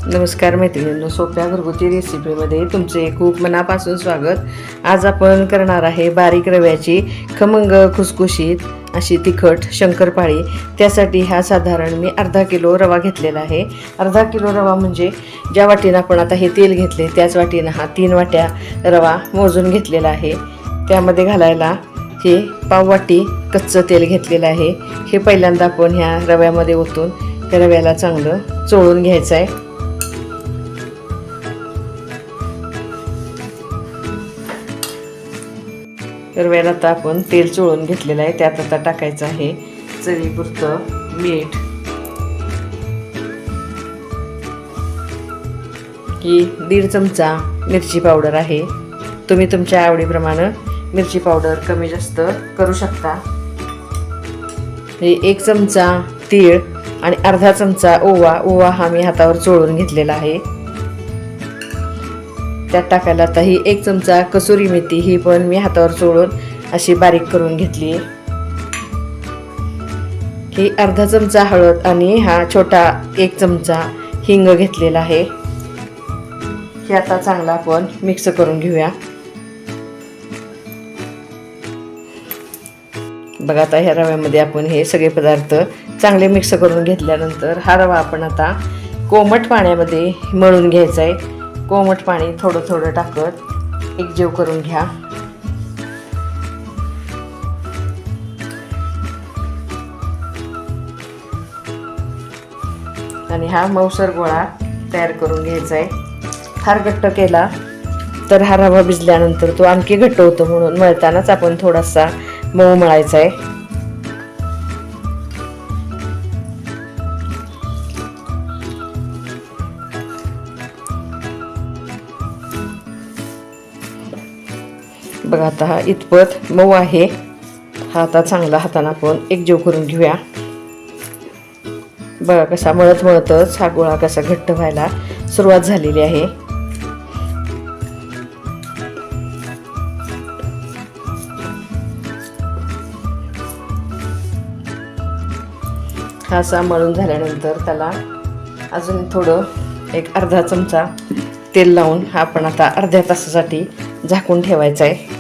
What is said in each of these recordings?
नमस्कार मैत्रिणींनो, सोप्या घरगुती रेसिपीमध्ये तुमचे खूप मनापासून स्वागत. आज आपण करणार आहे बारीक रव्याची खमंग खुसखुशीत अशी तिखट शंकरपाळी. त्यासाठी हा साधारण मी अर्धा किलो रवा घेतलेला आहे. अर्धा किलो रवा म्हणजे ज्या वाटीनं आपण आता हे तेल घेतले त्याच वाटीनं हा 3 वाट्या रवा मोजून घेतलेला आहे. त्यामध्ये घालायला हे पाव वाटी कच्चं तेल घेतलेलं आहे. हे पहिल्यांदा आपण ह्या रव्यामध्ये ओतून त्या रव्याला चांगलं चोळून घ्यायचं आहे. रव्याला आता आपण तेल चोळून घेतलेलं आहे. त्यात आता टाकायचं आहे चवीपुरतं मीठ. ही 1.5 चमचा मिरची पावडर आहे. तुम्ही तुमच्या आवडीप्रमाणे मिरची पावडर कमी जास्त करू शकता. हे 1 चमचा तीळ आणि अर्धा चमचा ओवा हा मी हातावर चोळून घेतलेला आहे. त्यात टाकायला आता ही 1 चमचा कसुरी मेथी, ही पण मी हातावर चोळून अशी बारीक करून घेतली. ही अर्धा चमचा हळद आणि हा छोटा 1 चमचा हिंग घेतलेला आहे. हे आता चांगला आपण मिक्स करून घेऊया. बघा, आता ह्या रव्यामध्ये आपण हे सगळे पदार्थ चांगले मिक्स करून घेतल्यानंतर हा रवा आपण आता कोमट पाण्यामध्ये मळून घ्यायचा आहे. कोमट पाणी थोडं थोडं टाकत एकजीव करून घ्या. आणि हा मऊसर गोळा तयार करून घ्यायचा आहे. फार घट्ट केला तर हा रवा भिजल्यानंतर तो आणखी घट्ट होतो, म्हणून मळतानाच आपण थोडासा मऊ मळायचा आहे. बघा, आता हा इतपत मऊ आहे. हा आता चांगला हाताने आपण एकजीव करून घेऊया. बघा कसा मळतच हा गोळा कसा घट्ट व्हायला सुरुवात झालेली आहे. हा असा मळून झाल्यानंतर त्याला अजून थोडं एक अर्धा चमचा तेल लावून हा आपण आता अर्ध्या तासासाठी झाकून ठेवायचा आहे.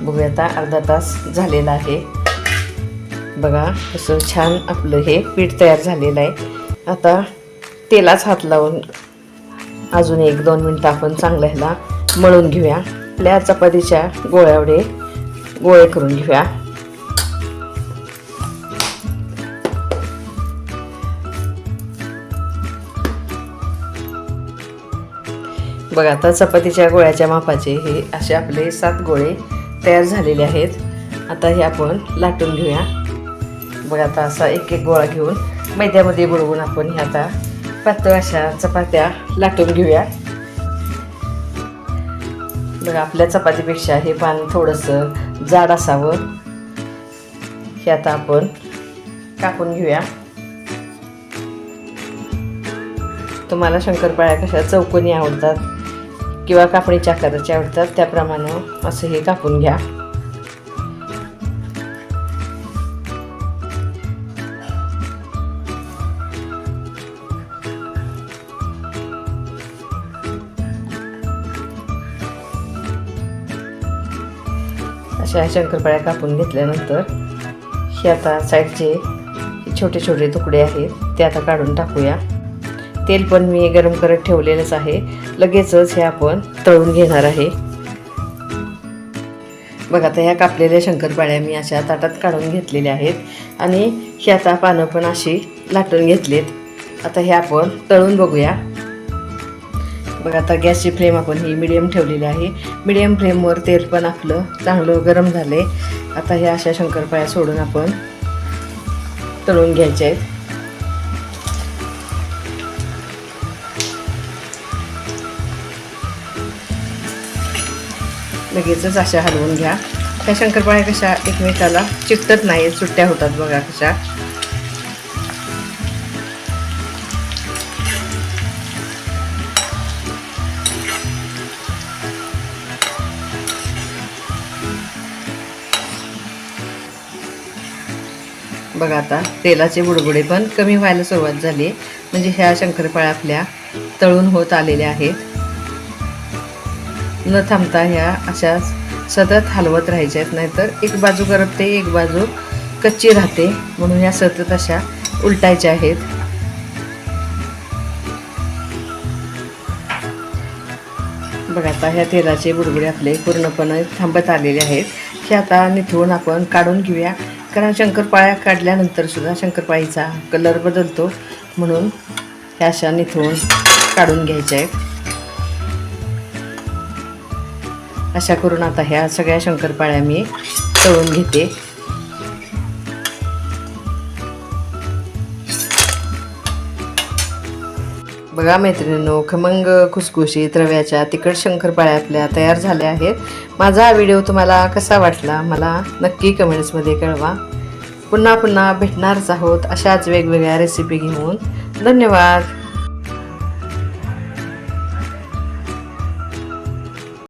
बघूया, आता अर्धा तास झालेला आहे. बघा कसं छान आपलं हे पीठ तयार झालेलं आहे. आता तेलाच हात लावून अजून 1-2 मिनटं आपण चांगलं ह्याला मळून घेऊया. आपल्या चपातीच्या गोळ्यावडे गोळे करून घेऊया. बघा, आता चपातीच्या गोळ्याच्या मापाचे हे असे आपले 7 गोळे तयार झालेले आहेत. आता हे आपण लाटून घेऊया. बघा, आता असा एक गोळा घेऊन मैद्यामध्ये बुडवून आपण हे आता पातळ अशा चपात्या लाटून घेऊया. बघा, आपल्या चपातीपेक्षा हे पान थोडंसं जाड असावं. हे आता आपण कापून घेऊया. तुम्हाला शंकरपाळ्या कशा चौकोनी आवडतात किंवा कापणीच्या आकाराच्या आवडतात त्याप्रमाणे असं हे कापून घ्या. अशा शंकरपाळ्या कापून घेतल्यानंतर हे आता साईडचे छोटे छोटे तुकडे आहेत ते आता काढून टाकूया. तेल पण मी गरम करत ठेवलेलंच आहे. लगेचच हे आपण तळून घेणार आहे. बघा, आता ह्या कापलेल्या शंकरपाळ्या मी अशा ताटात काढून घेतलेल्या आहेत आणि ही आता पानं पण अशी लाटून घेतलीत. आता हे आपण तळून बघूया. बघा, आता गॅसची फ्लेम आपण ही मिडियम ठेवलेली आहे. मिडियम फ्लेमवर तेल पण आपलं चांगलं गरम झाले. आता ह्या अशा शंकरपाळ्या सोडून आपण तळून घ्यायच्या आहेत. लगेचच अशा हलवून घ्या. त्या शंकरपाळ्या कशा एकमेकाला चिकटत नाही, सुट्ट्या होतात. बघा कशा बघा आता तेलाचे बुडबुडे पण कमी व्हायला सुरुवात झाली, म्हणजे ह्या शंकरपाळ्या आपल्या तळून होत आलेल्या आहेत. न थांबता ह्या अशा सतत हलवत राहायच्या आहेत, नाहीतर एक बाजू करपते एक बाजू कच्ची राहते, म्हणून ह्या सतत अशा उलटायच्या आहेत. बघा आता ह्या तेलाचे बुडबुडे आपले पूर्णपणे थांबत आलेले आहेत. हे आता निथळून आपण काढून घेऊया, कारण शंकरपाळ्या काढल्यानंतर सुद्धा शंकरपाळीचा कलर बदलतो, म्हणून ह्या अशा निथळून काढून घ्यायच्या आहेत. अशा करून आता ह्या सगळ्या शंकरपाळ्या मी तळून घेते. बघा मैत्रिणींनो, खमंग खुसखुशीत रव्याच्या तिखट शंकरपाळ्या आपल्या तयार झाल्या आहेत. माझा हा व्हिडिओ तुम्हाला कसा वाटला मला नक्की कमेंट्समध्ये कळवा. पुन्हा पुन्हा भेटणारच आहोत अशाच वेगवेगळ्या रेसिपी घेऊन. धन्यवाद.